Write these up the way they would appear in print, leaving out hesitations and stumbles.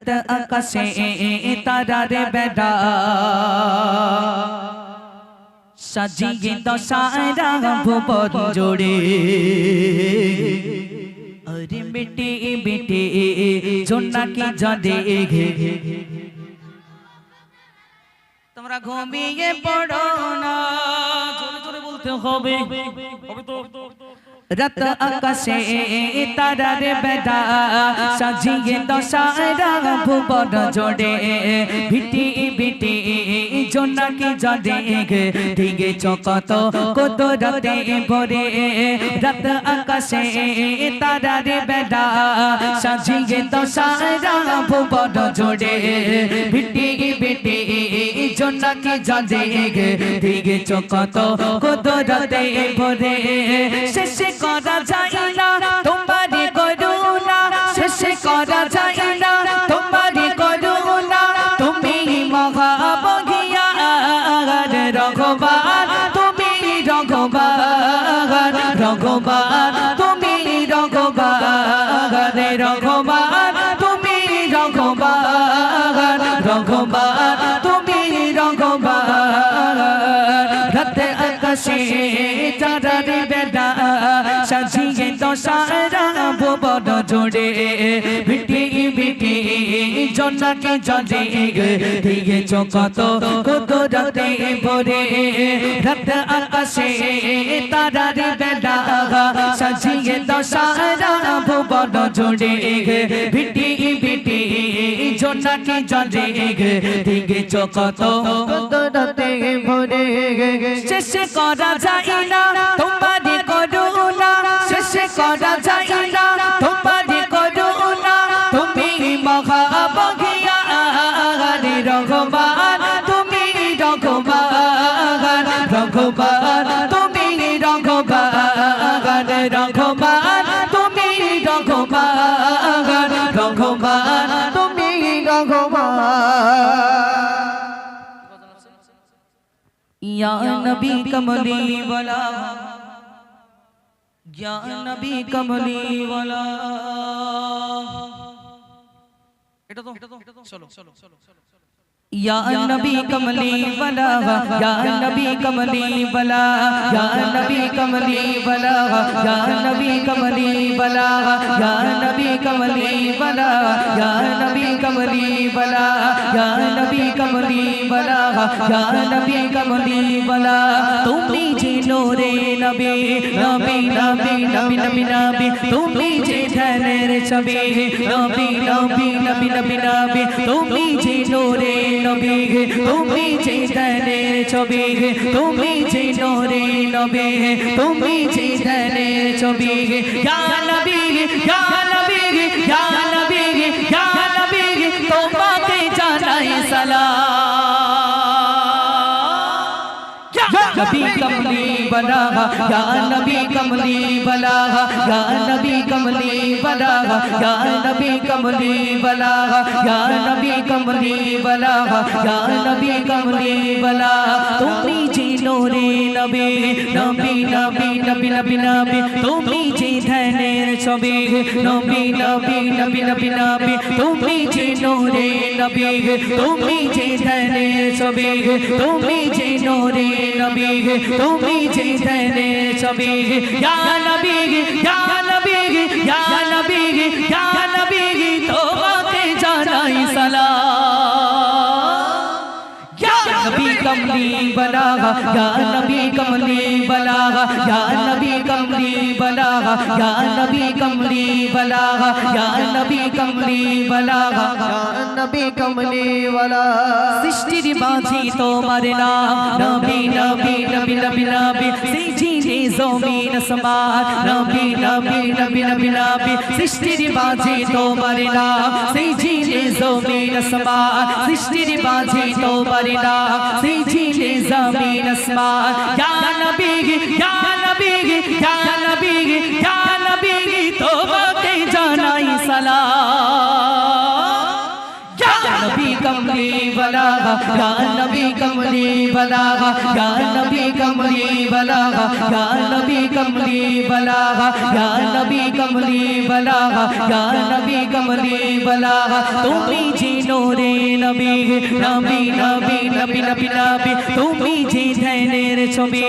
রাত আকাশে তারার বেড়া সাজিয়ে দশারা ভুবন জোড়ে अरे बेटे बेटे जोना की जादे তোমরা ঘুমিয়ে পড়ো না জোরে জোরে বলতে হবে তো রাত আকাশে তারার বেড়া সাজিয়ে দশারা ভুবন জোড়ে ভিটি ভিটি জোনাকি জাদে দিগে চকত কুদরতে ভরে রাত আকাশে তারার বেড়া সাজিয়ে দশারা ভুবন জোড়ে ভিটি ভিটি জোনাকি জাদে দিগে চকত কুদরতে ভরে শেষ করা যায় না তোমারে করুণা শেষ করা যায় না তোমারে করুণা তুমি মহাবগিয়ার রঘুবার তুমি রঘুবার রঘুবার তুমি রঘুবার রঘুবার তুমি রঘুবার রঘুবার তুমি রঘুবার রাত আকাশে তারার বেড়া সাজিয়ে দশারা ভুবন জোড়ে ভিটি ভিটি জোনাকি জাদে দিগে চকত কুদরতে ভরে রাত আকাশে তারার বেড়া সাজিয়ে দশারা ভুবন জোড়ে ভিটি ভিটি জোনাকি জাদে দিগে চকত কুদরতে ভরে শেষ করা যায় না তোমারে করুণা শেষ করা যায় না তোমারে করুণা তুমি মহাবগিয়ার রঘুবার তুমি রঘুবার রঘুবার তুমি রঘুবার রঘুবার তুমি রঘুবার রঘুবার তুমি রঘুবার या नबी कमली वाला या नबी कमली वाला এটা তো চলো या नबी कमली वाला या नबी कमली वाला या नबी कमली वाला या नबी कमली वाला या नबी कमली वाला या नबी कमली वाला या नबी कमली वाला या नबी कमली वाला তুমি যে নূরে নবী নবী নবী নবী নবী নবী তুমি যে ধ্যানের ছবি নবী নবী নবী নবী নবী তুমি যে নূরে নবী তুমি যে ধ্যানের ছবি তুমি যে নূরে নবী তুমি যে ধ্যানের ছবি ইয়া নবী ইয়া নবী ইয়া নবী ইয়া নবী তোমাকে জানাই সালাম नबी कमली वाला या नबी कमली वाला या नबी कमली वाला या नबी कमली वाला या नबी कमली वाला या नबी कमली वाला তুমি যে নূরে নবী নবী নবী নবী নবী নবী তুমি যে ধ্যানের ছবি নবী নবী নবী নবী নবী তুমি যে নূরে নবী তুমি যে ধ্যানের ছবি তুমি যে নূরে নবী তুমি যে ধ্যানের ছবি ইয়া নবী ইয়া নবী ইয়া নবী ইয়া নবী তোমাকে জানাই সালাম ইয়া নবী কমলি वाला या नबी कमली वाला या नबी कमली वाला या नबी कमली वाला या नबी कमली वाला या नबी कमली वाला सृष्टिर माझी তোমার নাম নবী নবী নবী নবী নবী সিজিনে জমিন আসমান নবী নবী নবী নবী নবী সৃষ্টির মাঝে তোমার নাম সিজিনে জমিন আসমান সৃষ্টির মাঝে তোমার নাম সিজিনে जमीन आसमान या नबी या नबी या नबी या नबी तोबाके जानाई सलाम या नबी कमली बलागा या नबी कमली बलागा या नबी कमली बलागा या नबी कमली बलागा या नबी कमली बलागा या नबी कमली बलागा তুমি যে নূরে নবী নবী নবী নবী নবী নবী তুমি যে ধ্যানের ছবি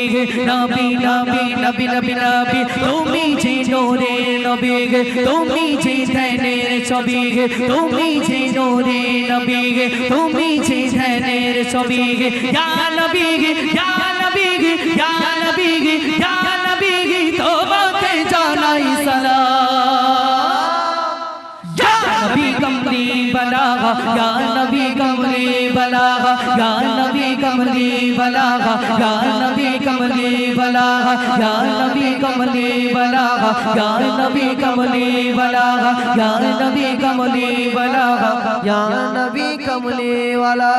নবী নবী নবী নবী নবী তুমি যে নূরে নবী তুমি যে ধ্যানের ছবি তুমি যে নূরে নবী তুমি যে ধ্যানের ছবি ইয়া নবী ইয়া নবী ইয়া নবী ইয়া নবী তোমাকে জানাই সালাম ইয়া নবী কমলি বলাগা ইয়া নবী কমলি বলাগা ইয়া নবী কমলি বলাগা ইয়া নবী কমলি বলাগা ইয়া নবী কমলি বলাগা ইয়া নবী কমলি বলাগা ইয়া নবী কমলি বলাগা या नबी कमली वाला